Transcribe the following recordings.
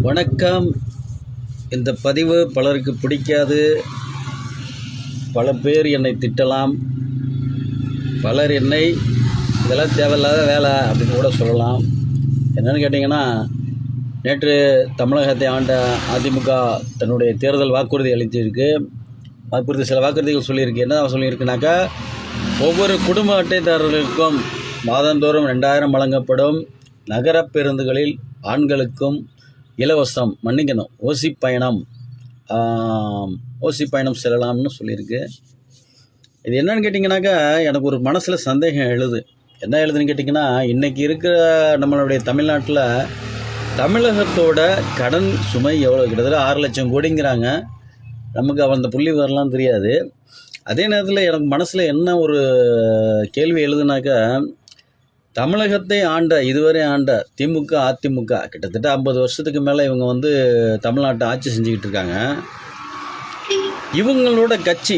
வணக்கம். இந்த பதிவு பலருக்கு பிடிக்காது. பல பேர் என்னை திட்டலாம். பலர் என்னை இதெல்லாம் தேவையில்லாத வேலை அப்படின்னு கூட சொல்லலாம். என்னென்னு கேட்டிங்கன்னா, நேற்று தமிழகத்தை ஆண்ட அதிமுக தன்னுடைய தேர்தல் வாக்குறுதி அளித்திருக்கு. சில வாக்குறுதிகள் சொல்லியிருக்கு. என்ன சொல்லியிருக்குனாக்கா, ஒவ்வொரு குடும்ப அட்டைதாரர்களுக்கும் மாதந்தோறும் 2000 வழங்கப்படும். நகர பேருந்துகளில் ஆண்களுக்கும் இலவசம், ஓசி பயணம் செல்லலாம்னு சொல்லியிருக்கு. இது என்னன்னு கேட்டிங்கனாக்கா, எனக்கு ஒரு மனசில் சந்தேகம் எழுது. என்ன எழுதுன்னு கேட்டிங்கன்னா, இன்றைக்கி இருக்கிற நம்மளுடைய தமிழ்நாட்டில் தமிழகத்தோட கடன் சுமை எவ்வளோ, கிட்டத்தட்ட 6 லட்சம் கோடிங்கிறாங்க. நமக்கு அந்த புள்ளி வரலாம் தெரியாது. அதே நேரத்தில் எனக்கு மனசில் என்ன ஒரு கேள்வி எழுதுனாக்கா, தமிழகத்தை இதுவரை ஆண்ட திமுக அதிமுக கிட்டத்தட்ட 50 வருஷத்துக்கு மேலே இவங்க தமிழ்நாட்டை ஆட்சி செஞ்சுக்கிட்டு இருக்காங்க. இவங்களோட கட்சி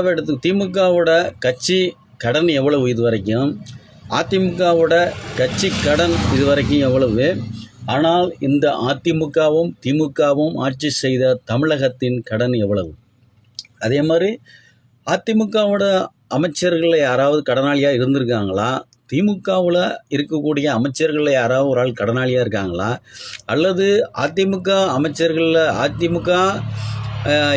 திமுகவோட கட்சி கடன் எவ்வளவு இது வரைக்கும், அதிமுகவோட கட்சி கடன் இது வரைக்கும் எவ்வளவு. ஆனால் இந்த அதிமுகவும் திமுகவும் ஆட்சி செய்த தமிழகத்தின் கடன் எவ்வளவு. அதே மாதிரி அதிமுகவோட அமைச்சர்களில் யாராவது கடனாளியாக இருந்திருக்காங்களா, திமுகவில் இருக்கக்கூடிய அமைச்சர்களில் யாராவது ஒரு ஆள் கடனாளியாக இருக்காங்களா, அல்லது அதிமுக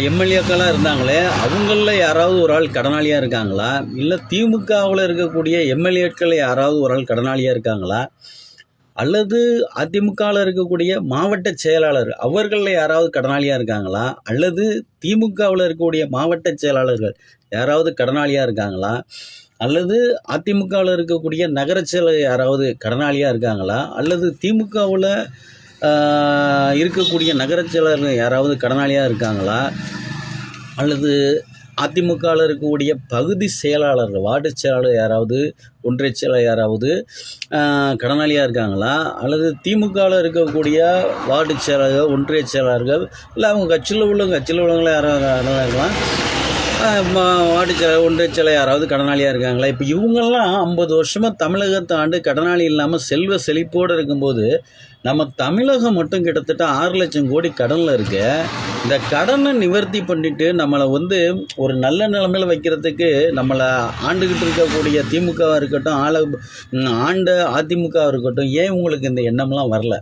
எம்எல்ஏக்களாக இருந்தாங்களே அவங்களில் யாராவது ஒரு ஆள் கடனாளியாக இருக்காங்களா, இல்லை திமுகவில் இருக்கக்கூடிய எம்எல்ஏக்கள் யாராவது ஒரு ஆள் கடனாளியாக இருக்காங்களா, அல்லது அதிமுகவில் இருக்கக்கூடிய மாவட்ட செயலாளர் அவர்களில் யாராவது கடனாளியாக இருக்காங்களா, அல்லது திமுகவில் இருக்கக்கூடிய மாவட்ட செயலாளர்கள் யாராவது கடனாளியாக இருக்காங்களா, அல்லது அதிமுகவில் இருக்கக்கூடிய நகர செயலர் யாராவது கடனாளியாக இருக்காங்களா, அல்லது திமுகவில் இருக்கக்கூடிய நகர செயலர்கள் யாராவது கடனாளியாக இருக்காங்களா, அல்லது அதிமுகவில் இருக்கக்கூடிய பகுதி செயலாளர்கள், வார்டு செயலாளர் யாராவது, ஒன்றிய செயலாளர் யாராவது கடனாளியாக இருக்காங்களா, அல்லது திமுகவில் இருக்கக்கூடிய வார்டு செயலாளர்கள், ஒன்றிய செயலாளர்கள், இல்லை அவங்க கட்சியில் உள்ளவங்களை யாராவது கடனாளியாக இருக்கலாம், வார்டு செயலாளர், ஒன்றிய செயலாளர் யாராவது கடனாளியாக இருக்காங்களா. இப்போ இவங்கெல்லாம் 50 வருஷமாக தமிழகத்தை ஆண்டு கடனாளி இல்லாமல் செல்வ செழிப்போடு இருக்கும்போது, நம்ம தமிழகம் மட்டும் கிட்டத்தட்ட 6 லட்சம் கோடி கடனில் இருக்கு. இந்த கடனை நிவர்த்தி பண்ணிவிட்டு நம்மளை ஒரு நல்ல நிலைமையில் வைக்கிறதுக்கு நம்மளை ஆண்டுக்கிட்டு இருக்கக்கூடிய திமுகவாக இருக்கட்டும், ஆண்ட அதிமுக இருக்கட்டும், ஏன் உங்களுக்கு இந்த எண்ணம்லாம் வரல?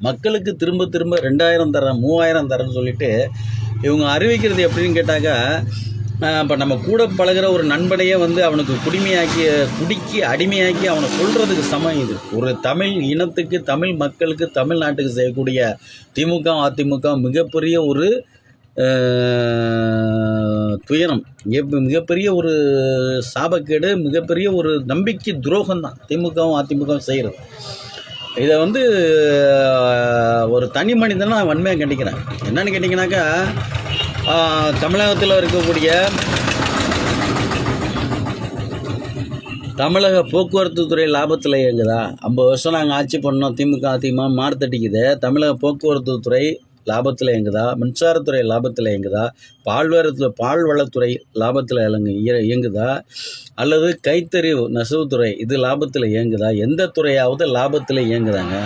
மக்களுக்கு திரும்ப 2000 தரேன் 3000 தரேன்னு சொல்லிட்டு இவங்க அறிவிக்கிறது எப்படின்னு கேட்டாக்கா, இப்போ நம்ம கூட பழகிற ஒரு நண்பனையே அவனுக்கு குடிக்கு அடிமையாக்கி அவனை சொல்கிறதுக்கு சமம் இது. ஒரு தமிழ் இனத்துக்கு, தமிழ் மக்களுக்கு, தமிழ்நாட்டுக்கு செய்யக்கூடிய திமுக அதிமுக மிகப்பெரிய ஒரு துயரம், மிகப்பெரிய ஒரு சாபக்கேடு, மிகப்பெரிய ஒரு நம்பிக்கை துரோகம் தான் திமுகவும் அதிமுகவும் செய்கிறது. இதை ஒரு தனி மனிதனாக நான் வன்மையாக கண்டிக்கிறேன். என்னன்னு கேட்டிங்கனாக்கா, தமிழகத்தில் இருக்கக்கூடிய தமிழக போக்குவரத்து துறை லாபத்தில் இயங்குதா? 50 வருஷம் நாங்கள் ஆட்சி பண்ணோம், திமுக அதிமுக மார்த்தட்டிக்குது. தமிழக போக்குவரத்து துறை லாபத்தில் இயங்குதா? மின்சாரத்துறை லாபத்தில் இயங்குதா? பால்வளத்துறை லாபத்தில் இயங்குதா? அல்லது கைத்தறி நெசவுத்துறை இது லாபத்தில் இயங்குதா? எந்த துறையாவது லாபத்தில் இயங்குதாங்க?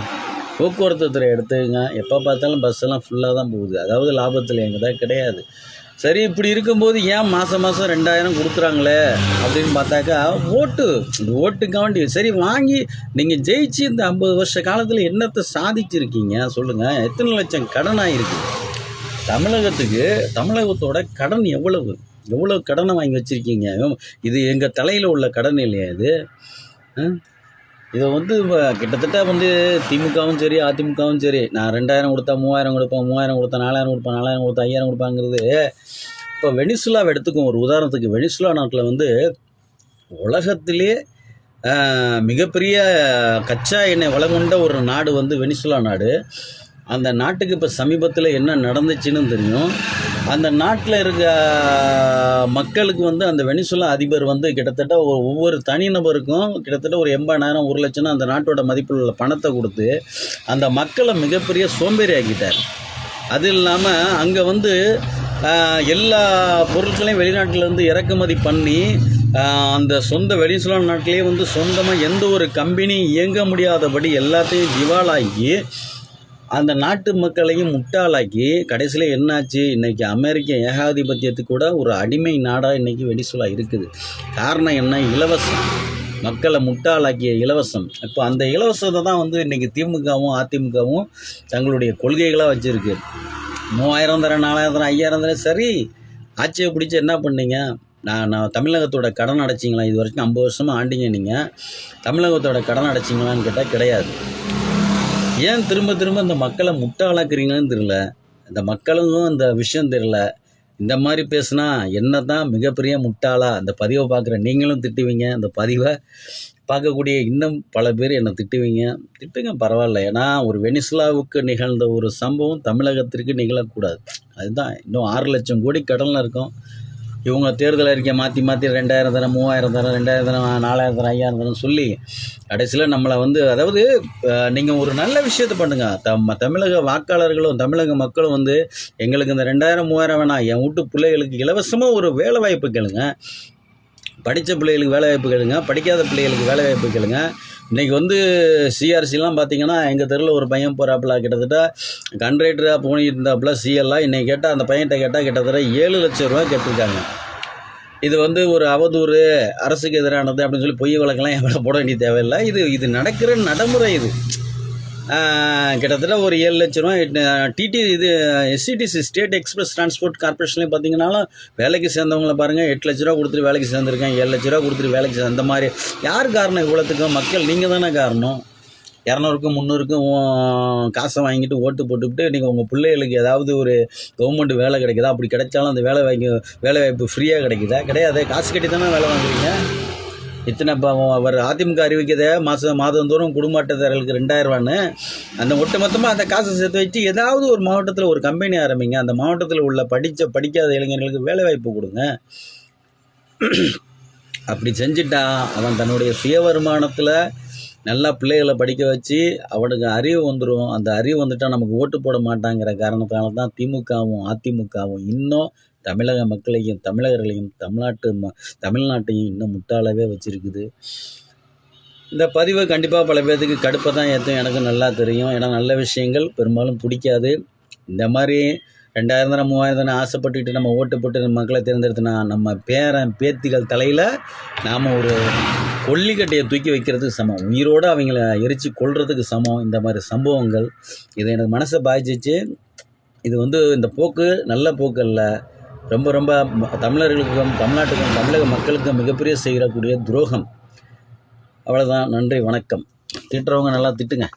போக்குவரத்து துறை எடுத்துக்கங்க, எப்போ பார்த்தாலும் பஸ்ஸெல்லாம் ஃபுல்லாக தான் போகுது. அதாவது லாபத்தில் இயங்குதா? கிடையாது. சரி, இப்படி இருக்கும்போது ஏன் மாதம் 2000 கொடுக்குறாங்களே அப்படின்னு பார்த்தாக்கா, ஓட்டுக்காண்டி சரி வாங்கி நீங்கள் ஜெயிச்சு இந்த 50 வருஷ காலத்தில் என்னத்தை சாதிச்சிருக்கீங்க சொல்லுங்கள். எத்தனை லட்சம் கடன் ஆகிருக்கு தமிழகத்தோட கடன் எவ்வளோ கடனை வாங்கி வச்சுருக்கீங்க? இது எங்கள் தலையில் உள்ள கடன் இல்லையா இது? இதை கிட்டத்தட்ட திமுகவும் சரி அதிமுகவும் சரி, நான் 2000 கொடுத்தா 3000 கொடுப்பேன், 3000 கொடுத்தா 4000 கொடுப்பேன், 4000 கொடுத்தா 5000 கொடுப்பாங்கிறது. இப்போ வெனிசுலாவை எடுத்துக்கும் ஒரு உதாரணத்துக்கு. வெனிசுலா நாட்டில் உலகத்திலே மிகப்பெரிய கச்சா எண்ணெய் வளம் கொண்ட ஒரு நாடு வெனிசுலா நாடு. அந்த நாட்டுக்கு இப்போ சமீபத்தில் என்ன நடந்துச்சுன்னு தெரியும். அந்த நாட்டில் இருக்க மக்களுக்கு அந்த வெனிசுலா அதிபர் கிட்டத்தட்ட ஒவ்வொரு தனிநபருக்கும் கிட்டத்தட்ட ஒரு 80,000 1 லட்சம் அந்த நாட்டோட மதிப்பில் உள்ள பணத்தை கொடுத்து அந்த மக்களை மிகப்பெரிய சோம்பேறி ஆக்கிட்டார். அது இல்லாமல் அங்கே எல்லா பொருட்களையும் வெளிநாட்டிலேருந்து இறக்குமதி பண்ணி அந்த சொந்த வெனிசுலா நாட்டிலே சொந்தமாக எந்த ஒரு கம்பெனி இயங்க முடியாதபடி எல்லாத்தையும் திவாலாகி அந்த நாட்டு மக்களையும் முட்டாளாக்கி கடைசியில் என்னாச்சு, இன்றைக்கி அமெரிக்க ஏகாதிபத்தியத்துக்கு கூட ஒரு அடிமை நாடாக இன்றைக்கி வெனிசுலா இருக்குது. காரணம் என்ன? இலவசம். மக்களை முட்டாளாக்கிய இலவசம். இப்போ அந்த இலவசத்தை தான் இன்றைக்கி திமுகவும் அதிமுகவும் தங்களுடைய கொள்கைகளாக வச்சுருக்கு. 3000 தரேன், 4000 தரேன், 5000 தரேன். சரி, ஆட்சியை பிடிச்சி என்ன பண்ணீங்க? நான் தமிழகத்தோட கடன் அடைச்சிங்களா? இது வரைக்கும் 50 வருஷமாக ஆண்டிங்க. நீங்கள் தமிழகத்தோட கடன் அடைச்சிங்களான்னு கேட்டால் கிடையாது. ஏன் திரும்ப திரும்ப இந்த மக்களை முட்டாளாக்குறீங்கன்னு தெரியல. இந்த மக்களுக்கும் இந்த விஷயம் தெரியல. இந்த மாதிரி பேசுனா என்ன தான் மிகப்பெரிய முட்டாளா? அந்த பதிவை பார்க்குற நீங்களும் திட்டுவீங்க, அந்த பதிவை பார்க்கக்கூடிய இன்னும் பல பேர் என்னை திட்டுங்க, பரவாயில்ல. ஏன்னா ஒரு வெனிசுலாவுக்கு நிகழ்ந்த ஒரு சம்பவம் தமிழகத்திற்கு நிகழக்கூடாது. அதுதான். இன்னும் 6 லட்சம் கோடி கடனில் இருக்கும். இவங்க தேர்தல் அறிக்கை மாற்றி 2000 தரம், 3000 தரம், 2000 தரம், 4000 தரம், 5000 தரம் சொல்லி கடைசியில் நம்மளை அதாவது நீங்கள் ஒரு நல்ல விஷயத்தை பண்ணுங்கள். தமிழக வாக்காளர்களும் தமிழக மக்களும் எங்களுக்கு இந்த 2000 3000 வேணாம், என் வீட்டு பிள்ளைகளுக்கு இலவசமாக ஒரு வேலை வாய்ப்பு கேளுங்க. படித்த பிள்ளைகளுக்கு வேலை வாய்ப்பு கேளுங்க, படிக்காத பிள்ளைகளுக்கு வேலை வாய்ப்பு கேளுங்க. இன்றைக்கி சிஆர்சிலாம் பார்த்திங்கன்னா, எங்கள் தெருவில் ஒரு பையன் போகிறாப்புல, கிட்டத்தட்ட கண்ட்ரைட்டராக போனிட்டு இருந்தாப்புல சிஎல்லாம். இன்றைக்கி கேட்டால் அந்த பையன்கிட்ட கேட்டால் கிட்டத்தட்ட 7 லட்சம் ரூபா கேட்டிருக்காங்க. இது ஒரு அவதூறு, அரசுக்கு எதிரானது அப்படின்னு சொல்லி பொய் வழக்கெல்லாம் எவ்வளோ போட வேண்டிய தேவையில்லை. இது நடக்கிற நடைமுறை. இது கிட்டத்தட்ட ஒரு 7 லட்ச ரூபா. எஸ்சிடிசி ஸ்டேட் எக்ஸ்பிரஸ் டிரான்ஸ்போர்ட் கார்பரேஷன்லேயும் பார்த்தீங்கன்னாலும் வேலைக்கு சேர்ந்தவங்கள பாருங்கள், 8 லட்ச ரூபா கொடுத்துட்டு வேலைக்கு சேர்ந்துருக்கேன், 7 லட்ச ரூபா கொடுத்துட்டு வேலைக்கு அந்த மாதிரி. யார் காரணம் இவ்வளோத்துக்கும்? மக்கள். நீங்கள் தானே காரணம். 200க்கும் 300க்கும் காசை வாங்கிட்டு ஓட்டு போட்டுவிட்டு நீங்கள் உங்கள் பிள்ளைகளுக்கு ஏதாவது ஒரு கவர்மெண்ட் வேலை கிடைக்குதா? அப்படி கிடைச்சாலும் அந்த வேலை வாய்ப்பு ஃப்ரீயாக கிடைக்குதா? கிடையாது. காசு கட்டி தானே வேலை வாங்குறீங்க. இத்தனை அவர் அதிமுக அறிவிக்கதை மாதந்தோறும் குடும்ப அட்டைதாரர்களுக்கு 2000 ரூபான்னு. அந்த ஒட்டுமொத்தமாக அந்த காசை சேர்த்து வச்சு ஏதாவது ஒரு மாவட்டத்தில் ஒரு கம்பெனி ஆரம்பிங்க. அந்த மாவட்டத்தில் உள்ள படிக்காத இளைஞர்களுக்கு வேலை வாய்ப்பு கொடுங்க. அப்படி செஞ்சுட்டா அவன் தன்னுடைய சுய வருமானத்தில் நல்லா பிள்ளைகளை படிக்க வச்சு அவனுக்கு அறிவு வந்துடும். அந்த அறிவு வந்துட்டால் நமக்கு ஓட்டு போட மாட்டாங்கிற காரணத்தால தான் திமுகவும் அதிமுகவும் இன்னும் தமிழக மக்களையும் தமிழர்களையும் தமிழ்நாட்டையும் இன்னும் முட்டாளவே வச்சுருக்குது. இந்த பதிவை கண்டிப்பாக பல பேர்த்துக்கு கடுப்பை தான் ஏற்றும். எனக்கு நல்லா தெரியும். ஏன்னா நல்ல விஷயங்கள் பெரும்பாலும் பிடிக்காது. இந்த மாதிரி 2000 தரம் 3000 தரம் ஆசைப்பட்டுட்டு நம்ம ஓட்டு போட்டு மக்களை தேர்ந்தெடுத்துனா நம்ம பேத்திகள் தலையில் நாம் ஒரு கொல்லிக்கட்டையை தூக்கி வைக்கிறதுக்கு சமம். உயிரோடு அவங்கள எரித்து கொல்றதுக்கு சமம் இந்த மாதிரி சம்பவங்கள். இது எனக்கு மனசை பாதிச்சிச்சு. இது இந்த போக்கு நல்ல போக்கு அல்ல. ரொம்ப ரொம்ப தமிழர்களுக்கும் தமிழ்நாட்டுக்கும் தமிழக மக்களுக்கும் மிகப்பெரிய செய்யக்கூடிய துரோகம். அவ்வளோதான். நன்றி, வணக்கம். திட்டுறவங்க நல்லா திட்டுங்க.